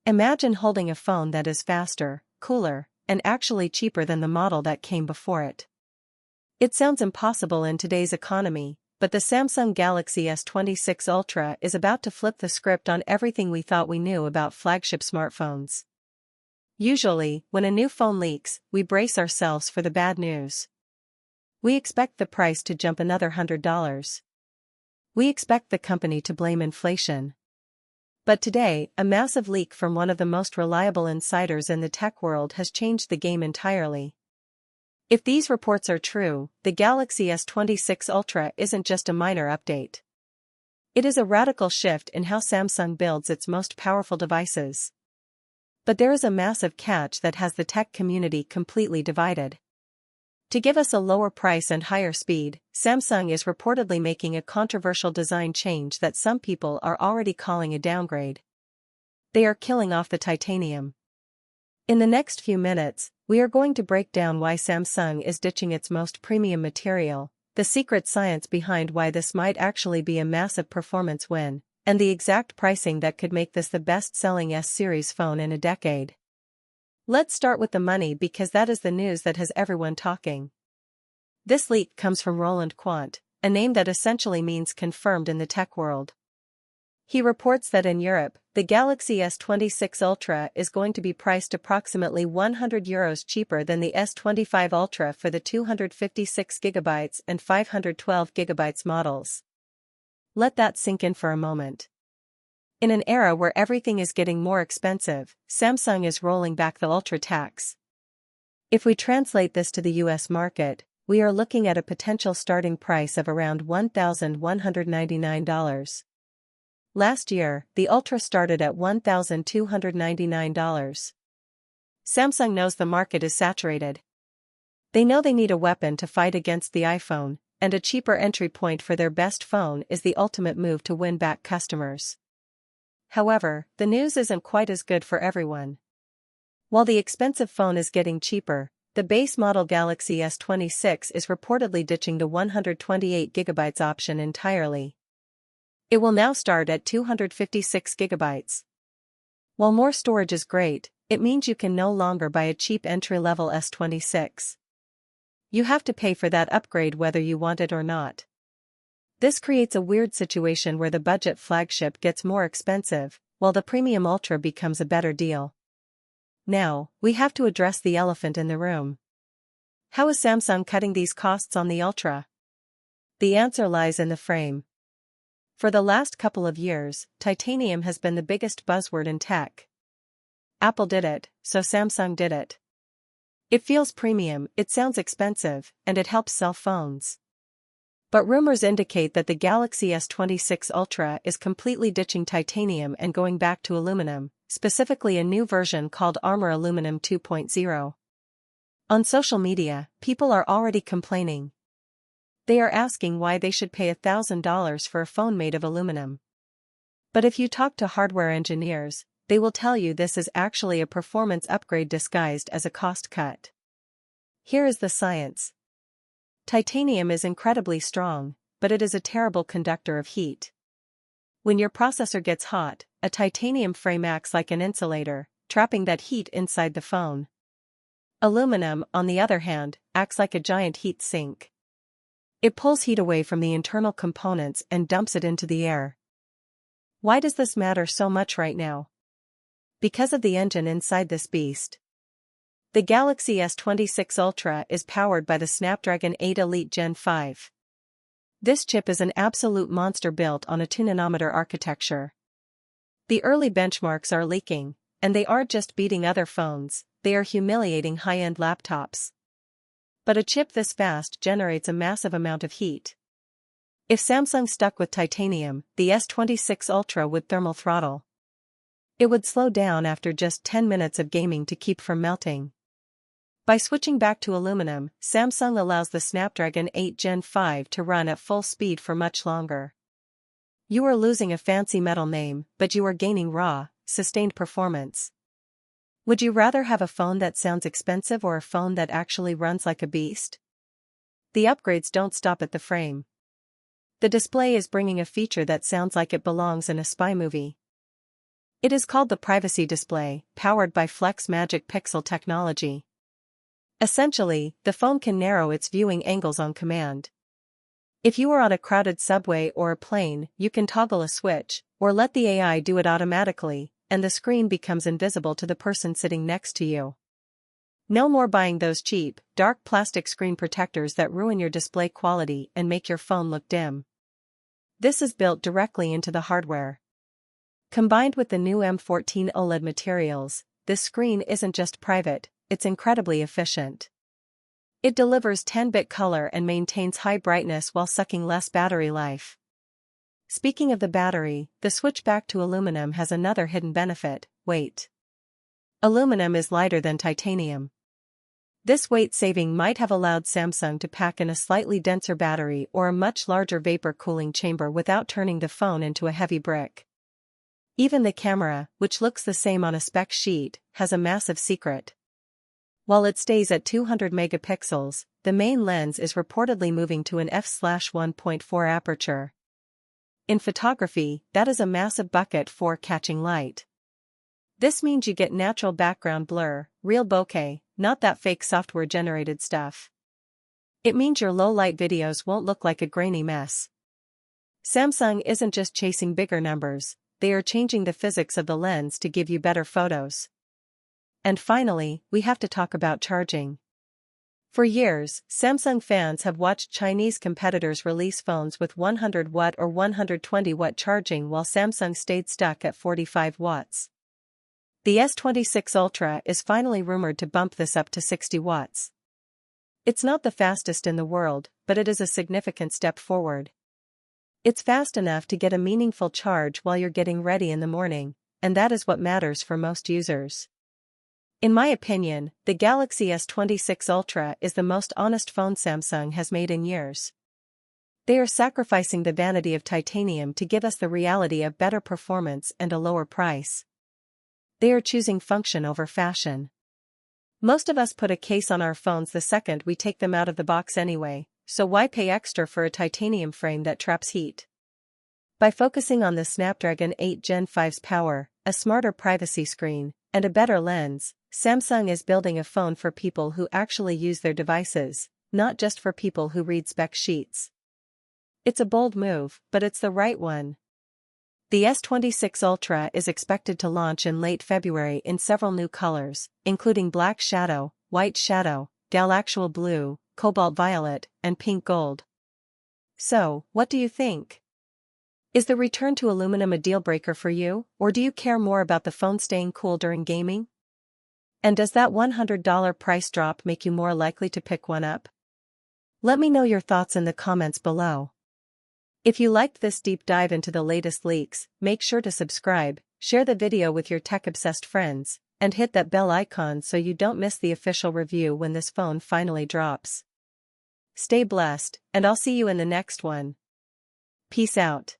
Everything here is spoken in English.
Imagine holding a phone that is faster, cooler, and actually cheaper than the model that came before it. It sounds impossible in today's economy, but the Samsung Galaxy S26 Ultra is about to flip the script on everything we thought we knew about flagship smartphones. Usually, when a new phone leaks, we brace ourselves for the bad news. We expect the price to jump another $100. We expect the company to blame inflation. But today, a massive leak from one of the most reliable insiders in the tech world has changed the game entirely. If these reports are true, the Galaxy S26 Ultra isn't just a minor update. It is a radical shift in how Samsung builds its most powerful devices. But there is a massive catch that has the tech community completely divided. To give us a lower price and higher speed, Samsung is reportedly making a controversial design change that some people are already calling a downgrade. They are killing off the titanium. In the next few minutes, we are going to break down why Samsung is ditching its most premium material, the secret science behind why this might actually be a massive performance win, and the exact pricing that could make this the best-selling S-series phone in a decade. Let's start with the money because that is the news that has everyone talking. This leak comes from Roland Quant, a name that essentially means confirmed in the tech world. He reports that in Europe, the Galaxy S26 Ultra is going to be priced approximately €100 cheaper than the S25 Ultra for the 256GB and 512GB models. Let that sink in for a moment. In an era where everything is getting more expensive, Samsung is rolling back the Ultra tax. If we translate this to the US market, we are looking at a potential starting price of around $1,199. Last year, the Ultra started at $1,299. Samsung knows the market is saturated. They know they need a weapon to fight against the iPhone, and a cheaper entry point for their best phone is the ultimate move to win back customers. However, the news isn't quite as good for everyone. While the expensive phone is getting cheaper, the base model Galaxy S26 is reportedly ditching the 128GB option entirely. It will now start at 256GB. While more storage is great, it means you can no longer buy a cheap entry-level S26. You have to pay for that upgrade whether you want it or not. This creates a weird situation where the budget flagship gets more expensive, while the premium Ultra becomes a better deal. Now, we have to address the elephant in the room. How is Samsung cutting these costs on the Ultra? The answer lies in the frame. For the last couple of years, titanium has been the biggest buzzword in tech. Apple did it, so Samsung did it. It feels premium, it sounds expensive, and it helps sell phones. But rumors indicate that the Galaxy S26 Ultra is completely ditching titanium and going back to aluminum, specifically a new version called Armor Aluminum 2.0. On social media, people are already complaining. They are asking why they should pay $1,000 for a phone made of aluminum. But if you talk to hardware engineers, they will tell you this is actually a performance upgrade disguised as a cost cut. Here is the science. Titanium is incredibly strong, but it is a terrible conductor of heat. When your processor gets hot, a titanium frame acts like an insulator, trapping that heat inside the phone. Aluminum, on the other hand, acts like a giant heat sink. It pulls heat away from the internal components and dumps it into the air. Why does this matter so much right now? Because of the engine inside this beast. The Galaxy S26 Ultra is powered by the Snapdragon 8 Elite Gen 5. This chip is an absolute monster built on a 2nm architecture. The early benchmarks are leaking, and they aren't just beating other phones, they are humiliating high-end laptops. But a chip this fast generates a massive amount of heat. If Samsung stuck with titanium, the S26 Ultra would thermal throttle. It would slow down after just 10 minutes of gaming to keep from melting. By switching back to aluminum, Samsung allows the Snapdragon 8 Gen 5 to run at full speed for much longer. You are losing a fancy metal name, but you are gaining raw, sustained performance. Would you rather have a phone that sounds expensive or a phone that actually runs like a beast? The upgrades don't stop at the frame. The display is bringing a feature that sounds like it belongs in a spy movie. It is called the privacy display, powered by Flex Magic Pixel technology. Essentially, the phone can narrow its viewing angles on command. If you are on a crowded subway or a plane, you can toggle a switch, or let the AI do it automatically, and the screen becomes invisible to the person sitting next to you. No more buying those cheap, dark plastic screen protectors that ruin your display quality and make your phone look dim. This is built directly into the hardware. Combined with the new M14 OLED materials, this screen isn't just private, it's incredibly efficient. It delivers 10-bit color and maintains high brightness while sucking less battery life. Speaking of the battery, the switch back to aluminum has another hidden benefit: weight. Aluminum is lighter than titanium. This weight saving might have allowed Samsung to pack in a slightly denser battery or a much larger vapor cooling chamber without turning the phone into a heavy brick. Even the camera, which looks the same on a spec sheet, has a massive secret. While it stays at 200 megapixels, the main lens is reportedly moving to an f/1.4 aperture. In photography, that is a massive bucket for catching light. This means you get natural background blur, real bokeh, not that fake software-generated stuff. It means your low-light videos won't look like a grainy mess. Samsung isn't just chasing bigger numbers, they are changing the physics of the lens to give you better photos. And finally, we have to talk about charging. For years, Samsung fans have watched Chinese competitors release phones with 100-watt or 120-watt charging while Samsung stayed stuck at 45 watts. The S26 Ultra is finally rumored to bump this up to 60 watts. It's not the fastest in the world, but it is a significant step forward. It's fast enough to get a meaningful charge while you're getting ready in the morning, and that is what matters for most users. In my opinion, the Galaxy S26 Ultra is the most honest phone Samsung has made in years. They are sacrificing the vanity of titanium to give us the reality of better performance and a lower price. They are choosing function over fashion. Most of us put a case on our phones the second we take them out of the box anyway, so why pay extra for a titanium frame that traps heat? By focusing on the Snapdragon 8 Gen 5's power, a smarter privacy screen, and a better lens, Samsung is building a phone for people who actually use their devices, not just for people who read spec sheets. It's a bold move, but it's the right one. The S26 Ultra is expected to launch in late February in several new colors, including black shadow, white shadow, Galaxy blue, cobalt violet, and pink gold. So, what do you think? Is the return to aluminum a deal breaker for you, or do you care more about the phone staying cool during gaming? And does that $100 price drop make you more likely to pick one up? Let me know your thoughts in the comments below. If you liked this deep dive into the latest leaks, make sure to subscribe, share the video with your tech-obsessed friends, and hit that bell icon so you don't miss the official review when this phone finally drops. Stay blessed, and I'll see you in the next one. Peace out.